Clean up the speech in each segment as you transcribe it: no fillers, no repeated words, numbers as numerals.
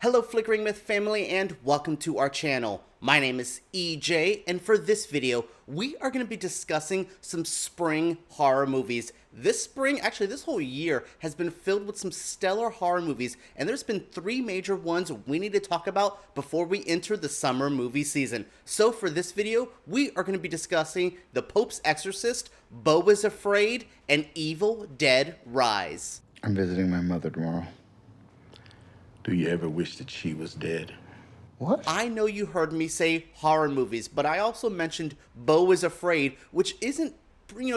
Hello Flickering Myth family and welcome to our channel. My name is EJ and for this video we are going to be discussing some spring horror movies. This spring, actually this whole year, has been filled with some stellar horror movies and there's been three major ones we need to talk about before we enter the summer movie season. So for this video we are going to be discussing The Pope's Exorcist, Beau Is Afraid, and Evil Dead Rise. I'm visiting my mother tomorrow. Do you ever wish that she was dead? What? I know you heard me say horror movies, but I also mentioned Beau Is Afraid, which isn't,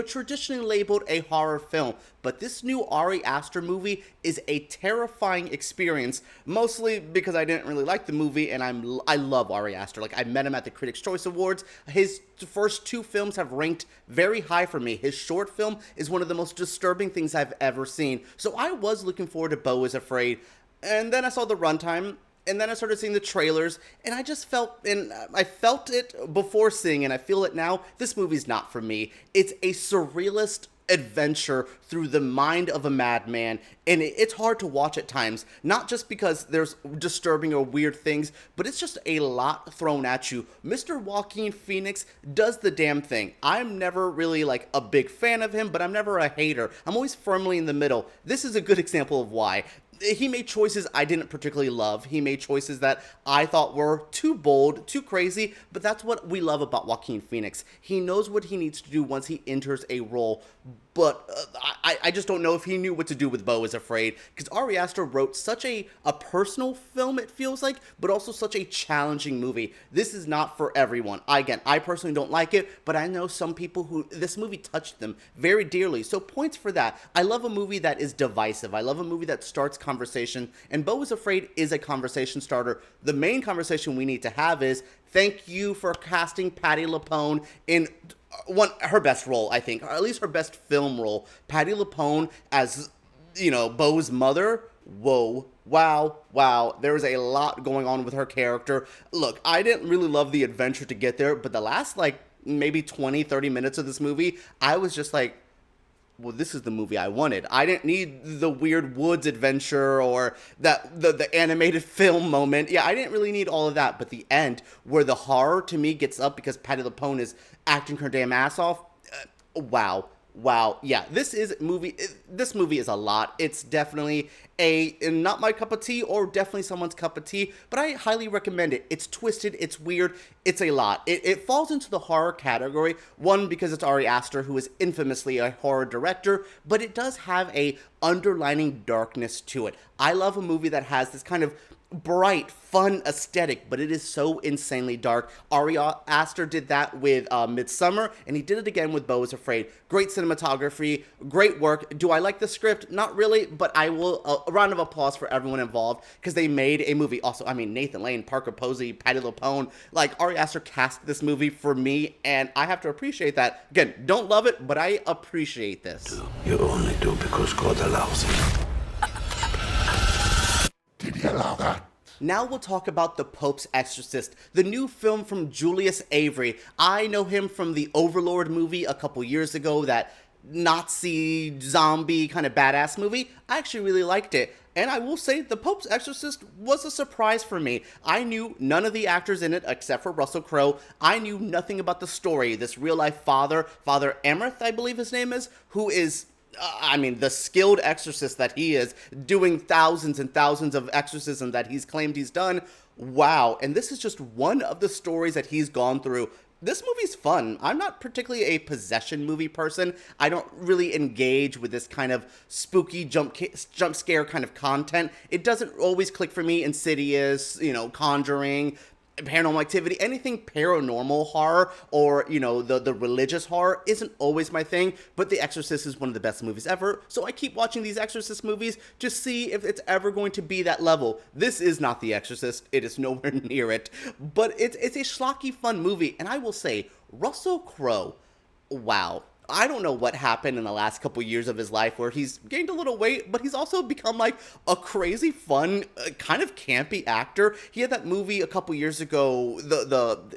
traditionally labeled a horror film. But this new Ari Aster movie is a terrifying experience, mostly because I didn't really like the movie, and I love Ari Aster. Like, I met him at the Critics' Choice Awards. His first two films have ranked very high for me. His short film is one of the most disturbing things I've ever seen. So I was looking forward to Beau Is Afraid. And then I saw the runtime, and then I started seeing the trailers, and I just felt, and I felt it before seeing, and I feel it now, this movie's not for me. It's a surrealist adventure through the mind of a madman, and it's hard to watch at times, not just because there's disturbing or weird things, but it's just a lot thrown at you. Mr. Joaquin Phoenix does the damn thing. I'm never really like a big fan of him, but I'm never a hater. I'm always firmly in the middle. This is a good example of why. He made choices I didn't particularly love. He made choices that I thought were too bold, too crazy, but that's what we love about Joaquin Phoenix. He knows what he needs to do once he enters a role, but I just don't know if he knew what to do with Beau Is Afraid, because Ari Aster wrote such a personal film, it feels like, but also such a challenging movie. This is not for everyone. Again, I personally don't like it, but I know some people who this movie touched them very dearly, so points for that. I love a movie that is divisive. I love a movie that starts conversation, and Beau Is Afraid is a conversation starter. The main conversation we need to have is, thank you for casting Patti LuPone in her best role, I think, or at least her best film role. Patti LuPone as, Beau's mother. Whoa. Wow. There's a lot going on with her character. Look, I didn't really love the adventure to get there, but the last, maybe 20-30 minutes of this movie, I was just like, well, this is the movie I wanted. I didn't need the weird woods adventure or the animated film moment. Yeah, I didn't really need all of that. But the end, where the horror to me gets up because Patti LuPone is acting her damn ass off, wow. Yeah, this movie is a lot. It's definitely not my cup of tea, or definitely someone's cup of tea, but I highly recommend it. It's twisted, it's weird, it's a lot. It falls into the horror category, one, because it's Ari Aster, who is infamously a horror director, but it does have a underlining darkness to it. I love a movie that has this kind of bright, fun aesthetic, but it is so insanely dark. Ari Aster did that with Midsommar, and he did it again with Beau Is Afraid. Great cinematography, great work. Do I like the script? Not really, but I will, a round of applause for everyone involved, because they made a movie. Also, I mean, Nathan Lane, Parker Posey, Patti LuPone, Ari Aster cast this movie for me, and I have to appreciate that. Again, don't love it, but I appreciate this. You only do because God allows it. Did he allow that? Now we'll talk about The Pope's Exorcist, the new film from Julius Avery. I know him from the Overlord movie a couple years ago, that Nazi zombie kind of badass movie. I actually really liked it. And I will say, The Pope's Exorcist was a surprise for me. I knew none of the actors in it except for Russell Crowe. I knew nothing about the story. This real-life Father Amherst, I believe his name is, who is the skilled exorcist that he is, doing thousands and thousands of exorcisms that he's claimed he's done. Wow. And this is just one of the stories that he's gone through. This movie's fun. I'm not particularly a possession movie person. I don't really engage with this kind of spooky jump scare kind of content. It doesn't always click for me. Insidious, Conjuring, Paranormal Activity, anything paranormal horror or, the religious horror isn't always my thing, but The Exorcist is one of the best movies ever, so I keep watching these Exorcist movies to see if it's ever going to be that level. This is not The Exorcist. It is nowhere near it, but it's a schlocky, fun movie, and I will say, Russell Crowe, wow. I don't know what happened in the last couple years of his life where he's gained a little weight, but he's also become like a crazy fun, kind of campy actor. He had that movie a couple years ago,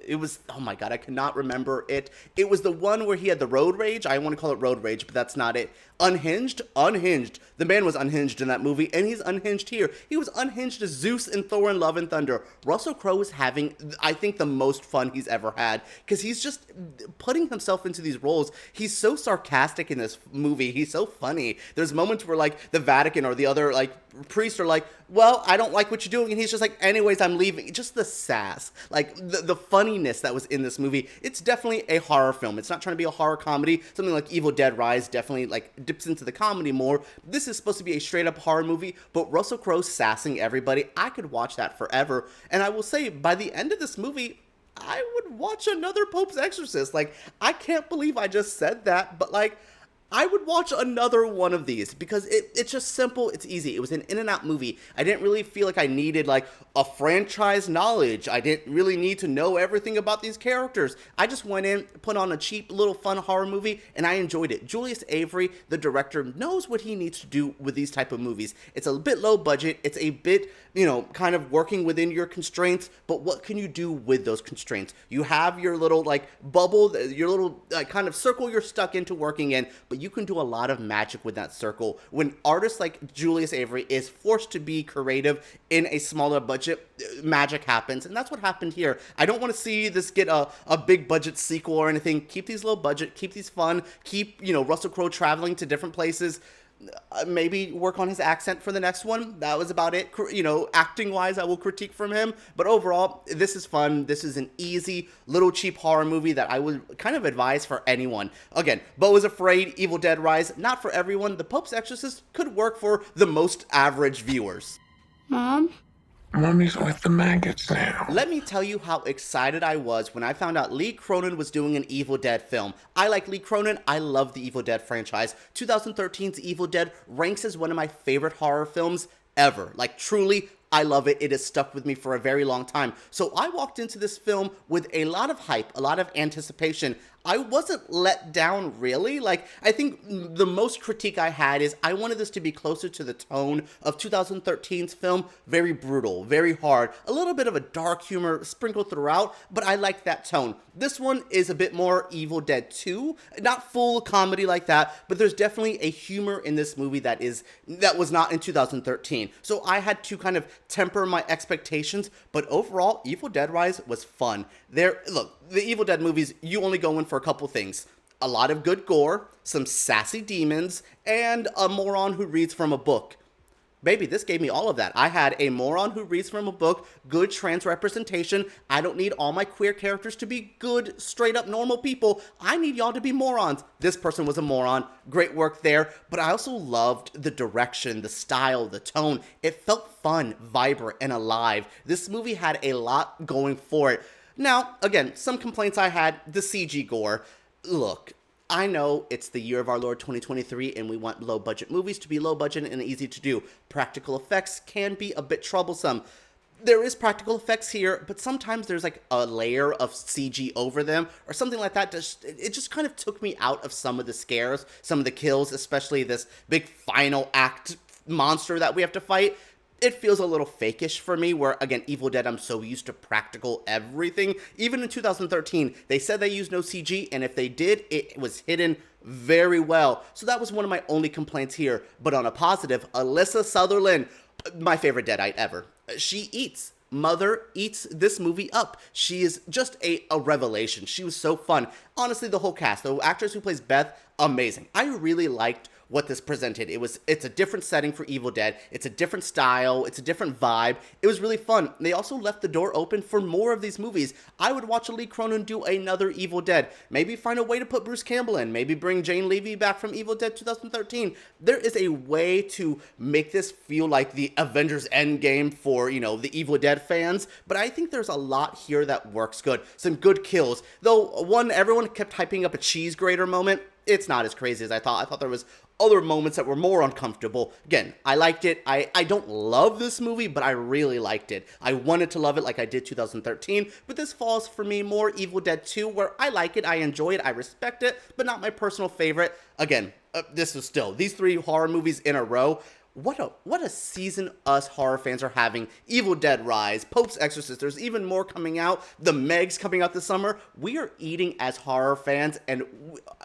it was, oh my god, I cannot remember it. It was the one where he had the road rage. I want to call it road rage, but that's not it. Unhinged? Unhinged. The man was unhinged in that movie, and he's unhinged here. He was unhinged as Zeus in Thor and Love and Thunder. Russell Crowe is having, I think, the most fun he's ever had, because he's just putting himself into these roles. He's so sarcastic in this movie. He's so funny. There's moments where, like, the Vatican or the other, like, priests are like, well, I don't like what you're doing, and he's just like, anyways, I'm leaving. Just the sass, like, the funniness that was in this movie. It's definitely a horror film. It's not trying to be a horror comedy. Something like Evil Dead Rise definitely, like, dips into the comedy more. This is supposed to be a straight up horror movie, but Russell Crowe sassing everybody, I could watch that forever. And I will say, by the end of this movie, I would watch another Pope's Exorcist. Like, I can't believe I just said that, but, like, I would watch another one of these because it's just simple, it's easy. It was an in and out movie. I didn't really feel like I needed, like, a franchise knowledge. I didn't really need to know everything about these characters. I just went in, put on a cheap little fun horror movie, and I enjoyed it. Julius Avery, the director, knows what he needs to do with these type of movies. It's a bit low budget. It's a bit, you know, kind of working within your constraints, but what can you do with those constraints? You have your little, like, bubble, your little kind of circle you're stuck into working in, but you can do a lot of magic with that circle. When artists like Julius Avery is forced to be creative in a smaller budget, magic happens, and that's what happened here. I don't want to see this get a big budget sequel or anything. Keep these low budget, keep these fun, keep, you know, Russell Crowe traveling to different places. Maybe work on his accent for the next one. That was about it. You know, acting wise, I will critique from him. But overall, this is fun. This is an easy, little cheap horror movie that I would kind of advise for anyone. Again, Beau Is Afraid, Evil Dead Rise, not for everyone. The Pope's Exorcist could work for the most average viewers. Mom? Mommy's with the maggots now. Let me tell you how excited I was when I found out Lee Cronin was doing an Evil Dead film. I like Lee Cronin. I love the Evil Dead franchise. 2013's Evil Dead ranks as one of my favorite horror films ever. Like, truly, I love it. It has stuck with me for a very long time. So I walked into this film with a lot of hype, a lot of anticipation. I wasn't let down, really. Like, I think the most critique I had is I wanted this to be closer to the tone of 2013's film. Very brutal, very hard, a little bit of a dark humor sprinkled throughout, but I like that tone. This one is a bit more Evil Dead 2, not full comedy like that, but there's definitely a humor in this movie that was not in 2013. So I had to kind of temper my expectations, but overall, Evil Dead Rise was fun. Look, the Evil Dead movies, you only go in for a couple things. A lot of good gore, some sassy demons, and a moron who reads from a book. Baby, this gave me all of that. I had a moron who reads from a book, good trans representation. I don't need all my queer characters to be good, straight up normal people. I need y'all to be morons. This person was a moron. Great work there. But I also loved the direction, the style, the tone. It felt fun, vibrant, and alive. This movie had a lot going for it. Now, again, some complaints I had, the CG gore. Look, I know it's the year of our Lord 2023 and we want low budget movies to be low budget and easy to do. Practical effects can be a bit troublesome. There is practical effects here, but sometimes there's like a layer of CG over them or something like that. It just kind of took me out of some of the scares, some of the kills, especially this big final act monster that we have to fight. It feels a little fakeish for me, where, again, Evil Dead, I'm so used to practical everything. Even in 2013, they said they used no CG, and if they did, it was hidden very well. So that was one of my only complaints here. But on a positive, Alyssa Sutherland, my favorite Deadite ever. She eats. Mother eats this movie up. She is just a revelation. She was so fun. Honestly, the whole cast, the actress who plays Beth, amazing. I really liked what this presented. It's a different setting for Evil Dead. It's a different style. It's a different vibe. It was really fun. They also left the door open for more of these movies. I would watch a Lee Cronin do another Evil Dead. Maybe find a way to put Bruce Campbell in. Maybe bring Jane Levy back from Evil Dead 2013. There is a way to make this feel like the Avengers Endgame for, you know, the Evil Dead fans. But I think there's a lot here that works good. Some good kills. Though everyone kept hyping up a cheese grater moment. It's not as crazy as I thought. I thought there was other moments that were more uncomfortable. Again, I liked it. I don't love this movie, but I really liked it. I wanted to love it like I did 2013, but this falls for me more Evil Dead 2, where I like it, I enjoy it, I respect it, but not my personal favorite. Again, this is still, these three horror movies in a row, what a season us horror fans are having. Evil Dead Rise, Pope's Exorcist, there's even more coming out. The Meg's coming out this summer. We are eating as horror fans, and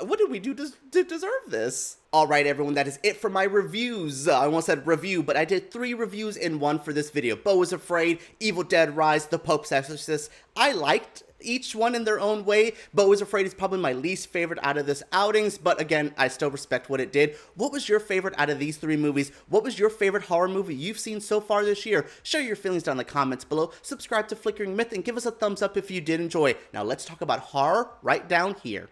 what did we do to deserve this? Alright everyone, that is it for my reviews. I almost said review, but I did 3 reviews in one for this video. Beau Is Afraid, Evil Dead Rise, The Pope's Exorcist. I liked each one in their own way. Beau Is Afraid is probably my least favorite out of this outings, but again, I still respect what it did. What was your favorite out of these 3 movies? What was your favorite horror movie you've seen so far this year? Share your feelings down in the comments below. Subscribe to Flickering Myth and give us a thumbs up if you did enjoy. Now let's talk about horror right down here.